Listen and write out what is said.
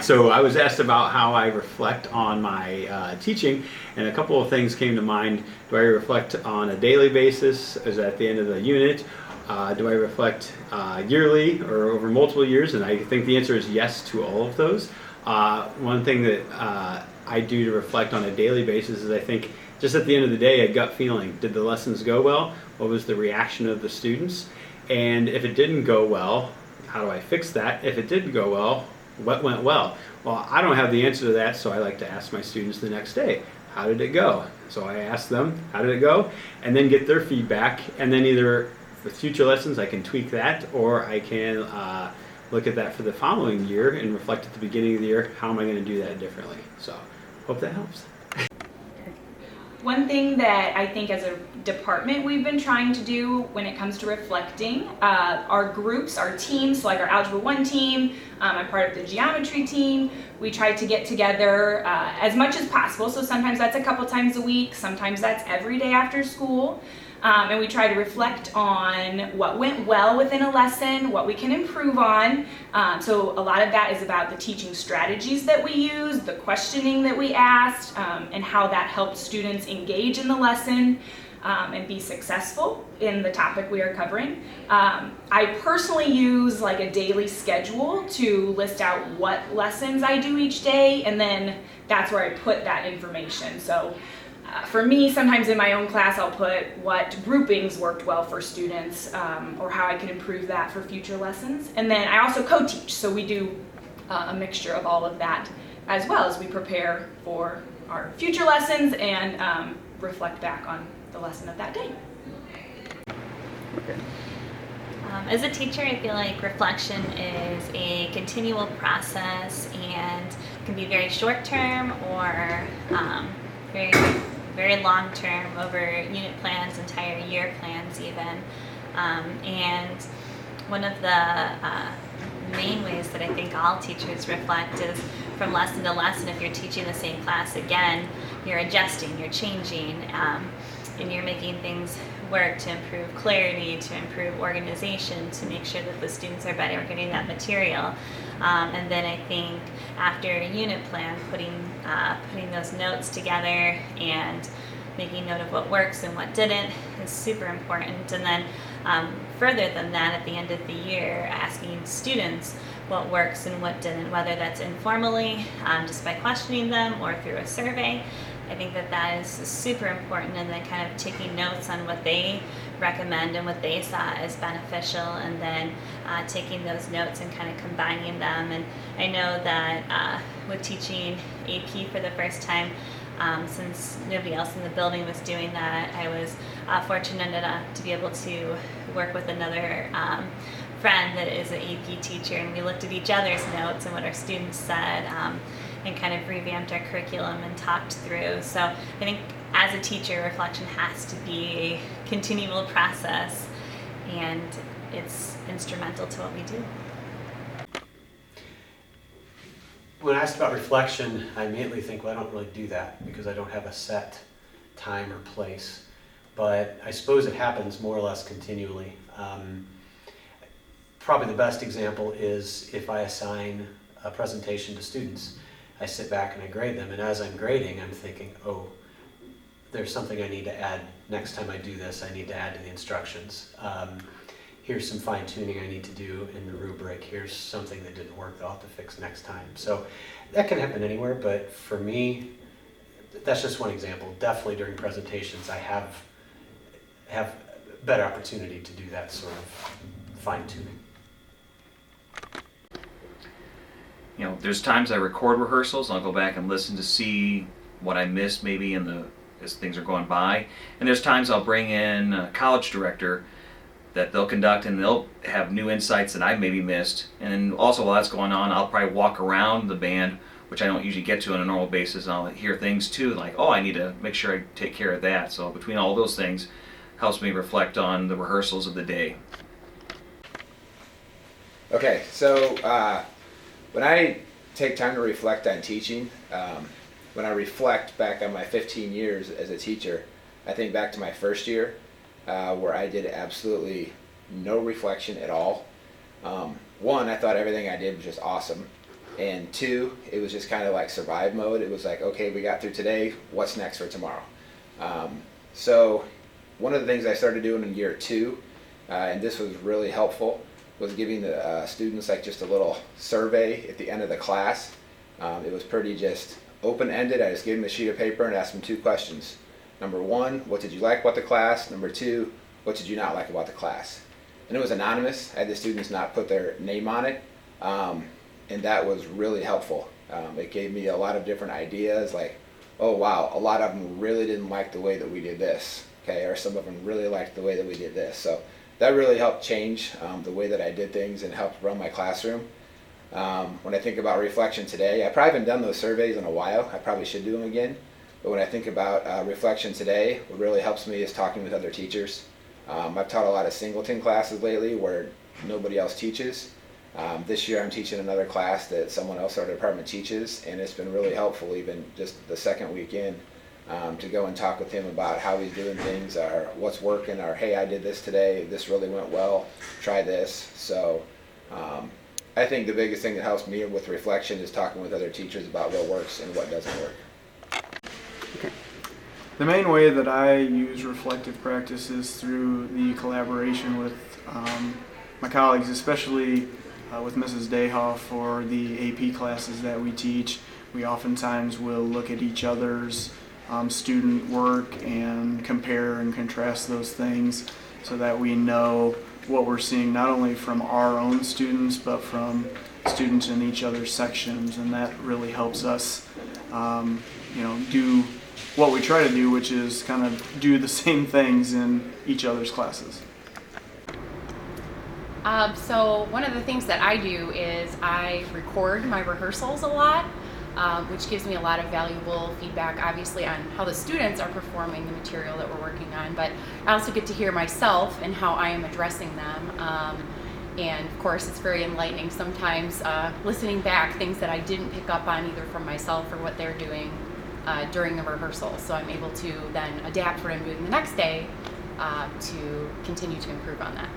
So I was asked about how I reflect on my teaching, and a couple of things came to mind. Do I reflect on a daily basis? Is at the end of the unit? Do I reflect yearly or over multiple years? And I think the answer is yes to all of those. One thing that I do to reflect on a daily basis is I think just at the end of the day, a gut feeling. Did the lessons go well? What was the reaction of the students? And if it didn't go well, how do I fix that? If it didn't go well, what went well? Well, I don't have the answer to that, so I like to ask my students the next day, how did it go? So I ask them, how did it go? And then get their feedback, and then either with future lessons I can tweak that, or I can look at that for the following year and reflect at the beginning of the year, how am I going to do that differently? So hope that helps. One thing that I think as a department we've been trying to do when it comes to reflecting, our groups, our teams, so like our Algebra 1 team, I'm part of the geometry team, we try to get together as much as possible, so sometimes that's a couple times a week, sometimes that's every day after school, and we try to reflect on what went well within a lesson, what we can improve on. So a lot of that is about the teaching strategies that we use, the questioning that we asked, and how that helps students engage in the lesson and be successful in the topic we are covering. I personally use like a daily schedule to list out what lessons I do each day, and then that's where I put that information. So for me, sometimes in my own class, I'll put what groupings worked well for students, or how I can improve that for future lessons. And then I also co-teach, so we do a mixture of all of that as well as we prepare for our future lessons and reflect back on the lesson of that day. As a teacher, I feel like reflection is a continual process and can be very short-term or very long-term over unit plans, entire year plans even. And one of the main ways that I think all teachers reflect is from lesson to lesson. If you're teaching the same class again, you're adjusting, you're changing, and you're making things work to improve clarity, to improve organization, to make sure that the students are better getting that material. And then I think after a unit plan, putting those notes together and making note of what works and what didn't is super important. And then further than that, at the end of the year, asking students what works and what didn't, whether that's informally, just by questioning them, or through a survey. I think that is super important, and then kind of taking notes on what they recommend and what they saw as beneficial, and then taking those notes and kind of combining them. And I know that with teaching AP for the first time, since nobody else in the building was doing that, I was fortunate enough to be able to work with another friend that is an AP teacher, and we looked at each other's notes and what our students said, and kind of revamped our curriculum and talked through. So I think as a teacher, reflection has to be a continual process, and it's instrumental to what we do. When asked about reflection, I immediately think, well, I don't really do that because I don't have a set time or place. But I suppose it happens more or less continually. Probably the best example is if I assign a presentation to students. I sit back and I grade them, and as I'm grading, I'm thinking, oh, there's something I need to add next time I do this. I need to add to the instructions. Here's some fine tuning I need to do in the rubric. Here's something that didn't work that I'll have to fix next time. So that can happen anywhere, but for me, that's just one example. Definitely during presentations, I have better opportunity to do that sort of fine tuning. You know, there's times I record rehearsals, I'll go back and listen to see what I missed maybe as things are going by. And there's times I'll bring in a college director that they'll conduct, and they'll have new insights that I maybe missed. And then also while that's going on, I'll probably walk around the band, which I don't usually get to on a normal basis, and I'll hear things too, like, oh, I need to make sure I take care of that. So between all those things, helps me reflect on the rehearsals of the day. Okay, so when I take time to reflect on teaching, when I reflect back on my 15 years as a teacher, I think back to my first year where I did absolutely no reflection at all. One, I thought everything I did was just awesome. And 2, it was just kind of like survive mode. It was like, okay, we got through today, what's next for tomorrow? So one of the things I started doing in year 2, and this was really helpful, was giving the students like just a little survey at the end of the class. It was pretty just open-ended. I just gave them a sheet of paper and asked them 2 questions. Number 1, what did you like about the class? Number 2, what did you not like about the class? And it was anonymous. I had the students not put their name on it, and that was really helpful. It gave me a lot of different ideas, like, oh wow, a lot of them really didn't like the way that we did this, okay, or some of them really liked the way that we did this. So that really helped change the way that I did things and helped run my classroom. When I think about reflection today, I probably haven't done those surveys in a while. I probably should do them again. But when I think about reflection today, what really helps me is talking with other teachers. I've taught a lot of singleton classes lately where nobody else teaches. This year I'm teaching another class that someone else in our department teaches, and it's been really helpful even just the second week in to go and talk with him about how he's doing things, or what's working, or hey, I did this today, this really went well, try this. So I think the biggest thing that helps me with reflection is talking with other teachers about what works and what doesn't work. The main way that I use reflective practice is through the collaboration with my colleagues, especially with Mrs. Dayhoff for the AP classes that we teach. We oftentimes will look at each other's student work and compare and contrast those things so that we know what we're seeing not only from our own students but from students in each other's sections, and that really helps us do what we try to do, which is kind of do the same things in each other's classes. So one of the things that I do is I record my rehearsals a lot, which gives me a lot of valuable feedback, obviously, on how the students are performing the material that we're working on, but I also get to hear myself and how I am addressing them. And of course, it's very enlightening sometimes listening back things that I didn't pick up on either from myself or what they're doing during the rehearsal. So I'm able to then adapt what I'm doing the next day to continue to improve on that.